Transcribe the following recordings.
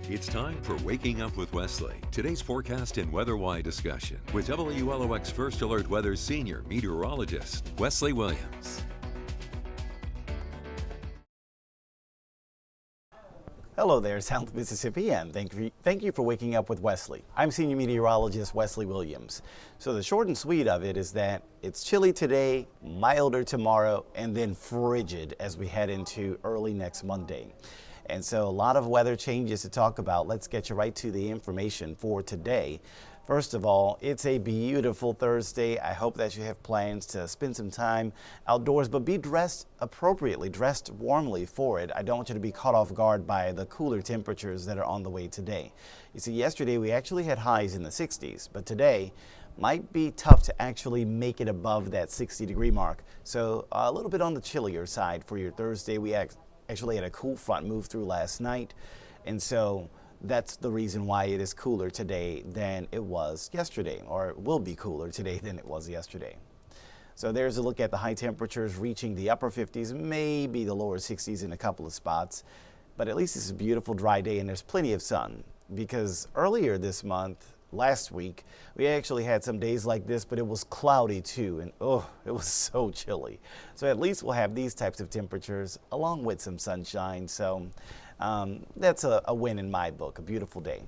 It's time for Waking Up with Wesley. Today's forecast and weather-wide discussion with WLOX First Alert Weather's senior meteorologist, Wesley Williams. Hello there, South Mississippi, and thank you for waking up with Wesley. I'm senior meteorologist Wesley Williams. So the short and sweet of it is that it's chilly today, milder tomorrow, and then frigid as we head into early next Monday. And so a lot of weather changes to talk about. Let's get you right to the information for today. First of all, it's a beautiful Thursday. I hope that you have plans to spend some time outdoors, but be dressed appropriately, dressed warmly for it. I don't want you to be caught off guard by the cooler temperatures that are on the way today. You see, yesterday we actually had highs in the 60s, but today might be tough to actually make it above that 60-degree mark. So a little bit on the chillier side for your Thursday. We actually had a cool front move through last night, and so that's the reason why it is cooler today than it was yesterday, or it will be cooler today than it was yesterday. So there's a look at the high temperatures reaching the upper 50s, maybe the lower 60s in a couple of spots, but at least it's a beautiful dry day and there's plenty of sun, because earlier this month, last week, we actually had some days like this, but it was cloudy too, and it was so chilly. So at least we'll have these types of temperatures along with some sunshine. So that's a win in my book, a beautiful day.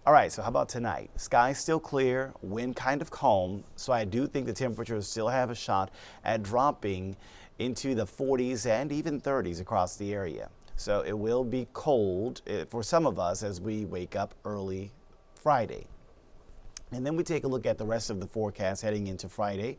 All right, so how about tonight? Sky's still clear, wind kind of calm, so I do think the temperatures still have a shot at dropping into the 40s and even 30s across the area. So it will be cold for some of us as we wake up early Friday. And then we take a look at the rest of the forecast heading into Friday.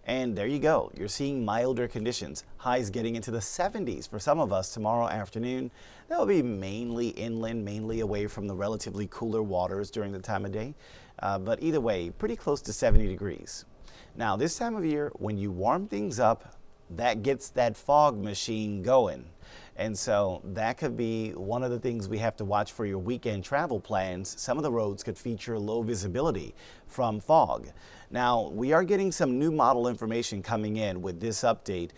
And there you go. You're seeing milder conditions. Highs getting into the 70s for some of us tomorrow afternoon. That will be mainly inland, mainly away from the relatively cooler waters during the time of day. But either way, pretty close to 70 degrees. Now, this time of year, when you warm things up, that gets that fog machine going. And so that could be one of the things we have to watch for your weekend travel plans. Some of the roads could feature low visibility from fog. Now, we are getting some new model information coming in with this update.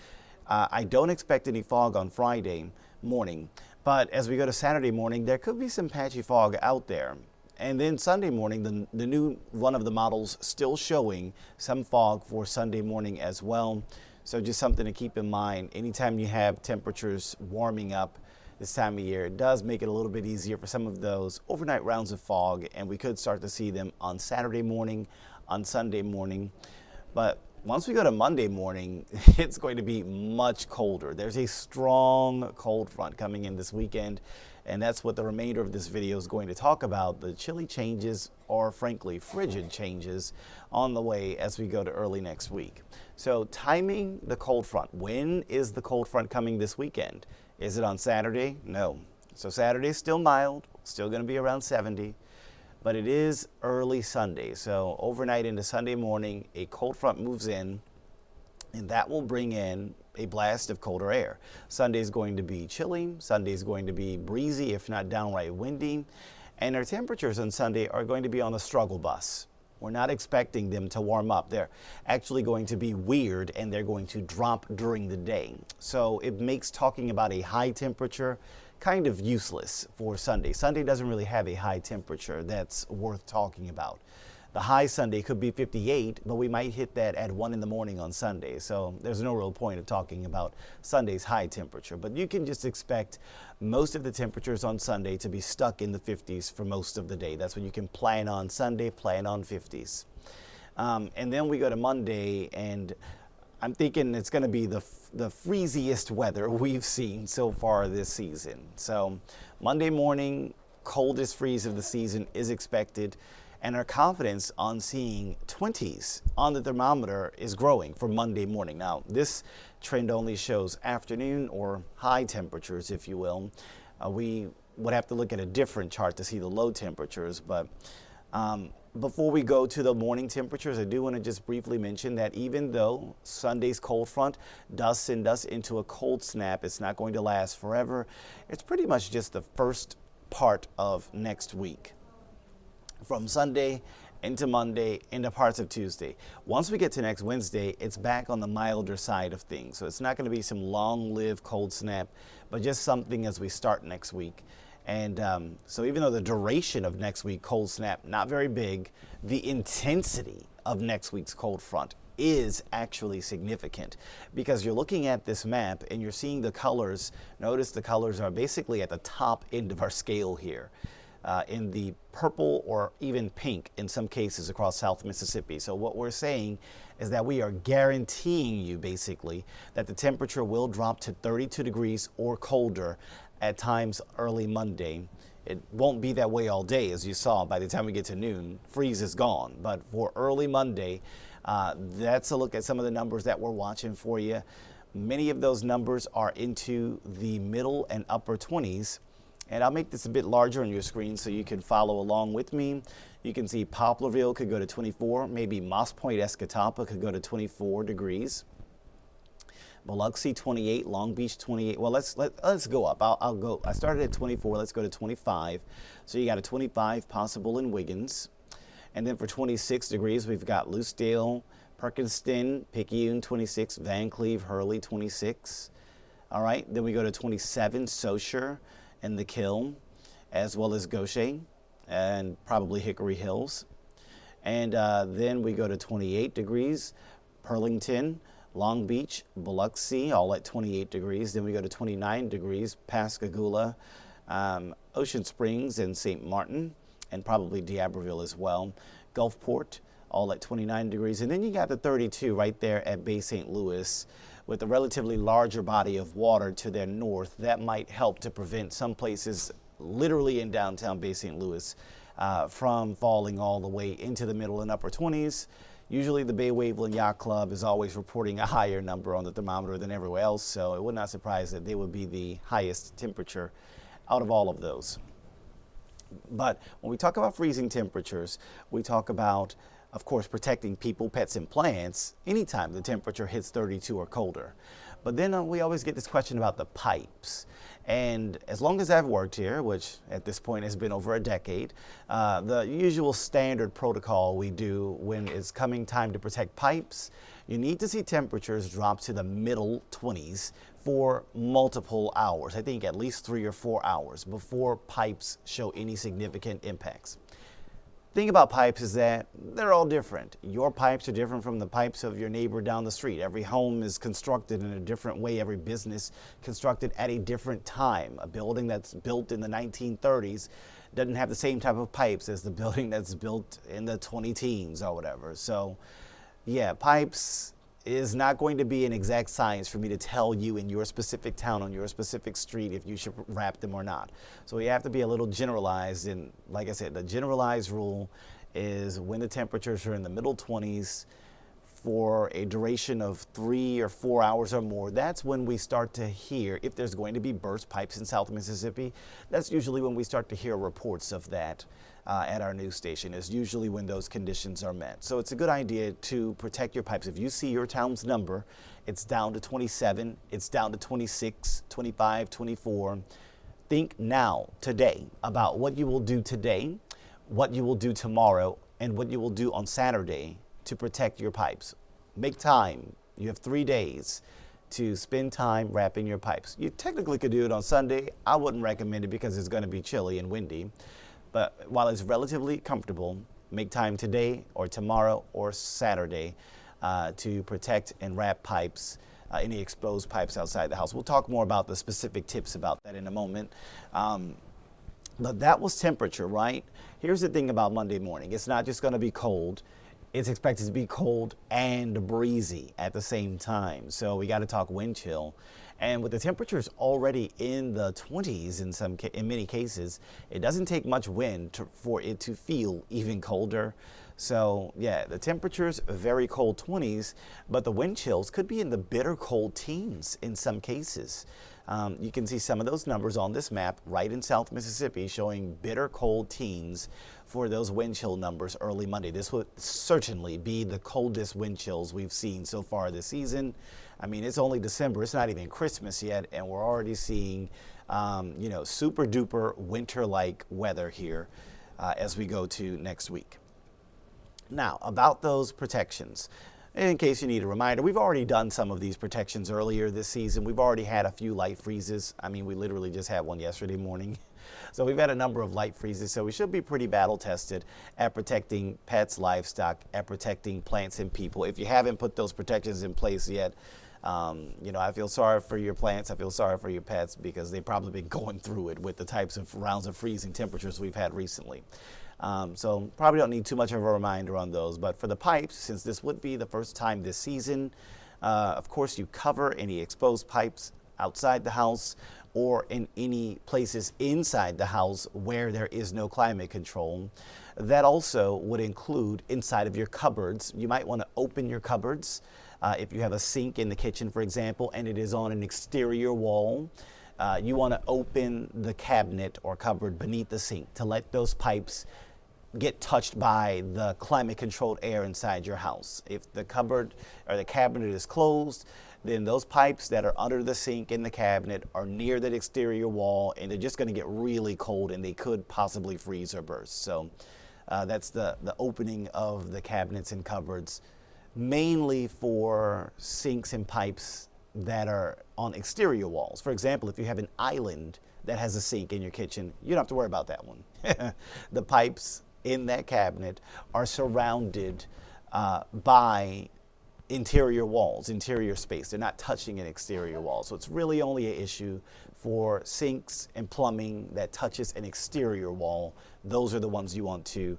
I don't expect any fog on Friday morning, but as we go to Saturday morning, there could be some patchy fog out there. And then Sunday morning, the new one of the models still showing some fog for Sunday morning as well. So just something to keep in mind. Anytime you have temperatures warming up this time of year, it does make it a little bit easier for some of those overnight rounds of fog, and we could start to see them on Saturday morning, on Sunday morning. But once we go to Monday morning, it's going to be much colder. There's a strong cold front coming in this weekend, and that's what the remainder of this video is going to talk about, the chilly changes, or frankly, frigid changes on the way as we go to early next week. So timing the cold front. When is the cold front coming this weekend? Is it on Saturday? No. So Saturday is still mild, still going to be around 70, but it is early Sunday. So overnight into Sunday morning, a cold front moves in, and that will bring in a blast of colder air. Sunday is going to be chilly. Sunday is going to be breezy, if not downright windy. And our temperatures on Sunday are going to be on the struggle bus. We're not expecting them to warm up. They're actually going to be weird, and they're going to drop during the day. So it makes talking about a high temperature kind of useless for Sunday. Sunday doesn't really have a high temperature that's worth talking about. The high Sunday could be 58, but we might hit that at 1 in the morning on Sunday. So there's no real point of talking about Sunday's high temperature. But you can just expect most of the temperatures on Sunday to be stuck in the 50s for most of the day. That's what you can plan on Sunday, plan on 50s. And then we go to Monday, and I'm thinking it's going to be the freeziest weather we've seen so far this season. So Monday morning, coldest freeze of the season is expected. And our confidence on seeing 20s on the thermometer is growing for Monday morning. Now, this trend only shows afternoon or high temperatures, if you will. We would have to look at a different chart to see the low temperatures. But before we go to the morning temperatures, I do want to just briefly mention that even though Sunday's cold front does send us into a cold snap, it's not going to last forever. It's pretty much just the first part of next week. From Sunday into Monday, into parts of Tuesday. Once we get to next Wednesday, it's back on the milder side of things. So it's not going to be some long-lived cold snap, but just something as we start next week. And so even though the duration of next week cold snap, not very big, the intensity of next week's cold front is actually significant, because you're looking at this map and you're seeing the colors. Notice the colors are basically at the top end of our scale here, in the purple or even pink in some cases across South Mississippi. So what we're saying is that we are guaranteeing you basically that the temperature will drop to 32 degrees or colder at times early Monday. It won't be that way all day, as you saw. By the time we get to noon, freeze is gone. But for early Monday, that's a look at some of the numbers that we're watching for you. Many of those numbers are into the middle and upper 20s. And I'll make this a bit larger on your screen so you can follow along with me. You can see Poplarville could go to 24, maybe Moss Point, Escatawpa could go to 24 degrees. Biloxi 28, Long Beach 28. Well, let's go up. I'll go. I started at 24. Let's go to 25. So you got a 25 possible in Wiggins. And then for 26 degrees, we've got Lucedale, Perkinston, Picayune 26, Van Cleve, Hurley 26. All right. Then we go to 27, Saussure and the Kiln, as well as Gaucher and probably Hickory Hills. And then we go to 28 degrees, Burlington, Long Beach, Biloxi, all at 28 degrees. Then we go to 29 degrees, Pascagoula, Ocean Springs, and St. Martin, and probably D'Iberville as well. Gulfport, all at 29 degrees. And then you got the 32 right there at Bay St. Louis, with a relatively larger body of water to their north. That might help to prevent some places literally in downtown Bay St. Louis from falling all the way into the middle and upper 20s. Usually the Bay Waveland Yacht Club is always reporting a higher number on the thermometer than everywhere else, so it would not surprise that they would be the highest temperature out of all of those. But when we talk about freezing temperatures, we talk about, of course, protecting people, pets, and plants anytime the temperature hits 32 or colder. But then we always get this question about the pipes. And as long as I've worked here, which at this point has been over a decade, the usual standard protocol we do when it's coming time to protect pipes, you need to see temperatures drop to the middle 20s for multiple hours. I think at least 3 or 4 hours before pipes show any significant impacts. Thing about pipes is that they're all different. Your pipes are different from the pipes of your neighbor down the street. Every home is constructed in a different way. Every business constructed at a different time. A building that's built in the 1930s doesn't have the same type of pipes as the building that's built in the 20-teens or whatever. So yeah, pipes is not going to be an exact science for me to tell you in your specific town, on your specific street, if you should wrap them or not. So we have to be a little generalized. And like I said, the generalized rule is when the temperatures are in the middle 20s for a duration of 3 or 4 hours or more, that's when we start to hear, if there's going to be burst pipes in South Mississippi, that's usually when we start to hear reports of that. At our news station is usually when those conditions are met. So it's a good idea to protect your pipes. If you see your town's number, it's down to 27, it's down to 26, 25, 24. Think now, today, about what you will do today, what you will do tomorrow, and what you will do on Saturday to protect your pipes. Make time. You have 3 days to spend time wrapping your pipes. You technically could do it on Sunday. I wouldn't recommend it because it's going to be chilly and windy. But while it's relatively comfortable, make time today or tomorrow or Saturday to protect and wrap pipes, any exposed pipes outside the house. We'll talk more about the specific tips about that in a moment. But that was temperature, right? Here's the thing about Monday morning. It's not just going to be cold. It's expected to be cold and breezy at the same time. So we got to talk wind chill. And with the temperatures already in the 20s in many cases, it doesn't take much wind for it to feel even colder. So yeah, the temperatures very cold 20s, but the wind chills could be in the bitter cold teens in some cases. You can see some of those numbers on this map right in South Mississippi showing bitter cold teens for those wind chill numbers early Monday. This would certainly be the coldest wind chills we've seen so far this season. I mean, it's only December, it's not even Christmas yet, and we're already seeing, super duper winter-like weather here as we go to next week. Now, about those protections. in case you need a reminder. We've already done some of these protections earlier this season. We've already had a few light freezes. I mean, we literally just had one yesterday morning. So we've had a number of light freezes, so we should be pretty battle tested at protecting pets, livestock, at protecting plants and people. If you haven't put those protections in place yet, I feel sorry for your plants. I feel sorry for your pets because they've probably been going through it with the types of rounds of freezing temperatures we've had recently. So probably don't need too much of a reminder on those. But for the pipes, since this would be the first time this season, of course you cover any exposed pipes outside the house or in any places inside the house where there is no climate control. That also would include inside of your cupboards. You might want to open your cupboards. If you have a sink in the kitchen, for example, and it is on an exterior wall, you want to open the cabinet or cupboard beneath the sink to let those pipes get touched by the climate-controlled air inside your house. If the cupboard or the cabinet is closed, then those pipes that are under the sink in the cabinet are near that exterior wall, and they're just going to get really cold, and they could possibly freeze or burst. So that's the opening of the cabinets and cupboards, mainly for sinks and pipes that are on exterior walls. For example, if you have an island that has a sink in your kitchen, you don't have to worry about that one. The pipes in that cabinet are surrounded by interior walls, interior space. They're not touching an exterior wall. So it's really only an issue for sinks and plumbing that touches an exterior wall. Those are the ones you want to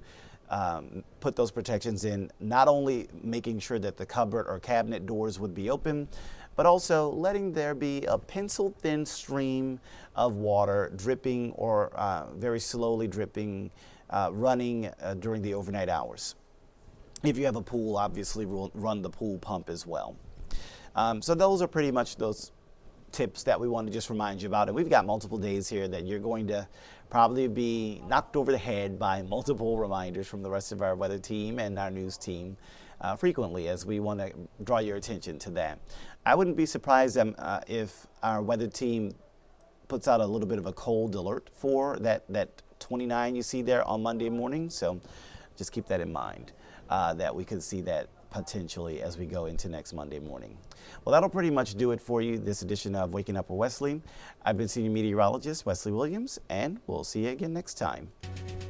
put those protections in, not only making sure that the cupboard or cabinet doors would be open, but also letting there be a pencil-thin stream of water dripping or very slowly dripping, running during the overnight hours. If you have a pool, obviously run the pool pump as well. So those are pretty much those tips that we want to just remind you about. And we've got multiple days here that you're going to probably be knocked over the head by multiple reminders from the rest of our weather team and our news team frequently, as we want to draw your attention to that. I wouldn't be surprised if our weather team puts out a little bit of a cold alert for that 29 you see there on Monday morning. So just keep that in mind, that we could see that potentially as we go into next Monday morning. Well, that'll pretty much do it for you, this edition of Waking Up with Wesley. I've been Senior Meteorologist Wesley Williams, and we'll see you again next time.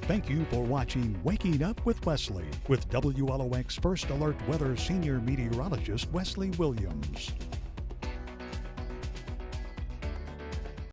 Thank you for watching Waking Up with Wesley with WLOX First Alert Weather Senior Meteorologist Wesley Williams.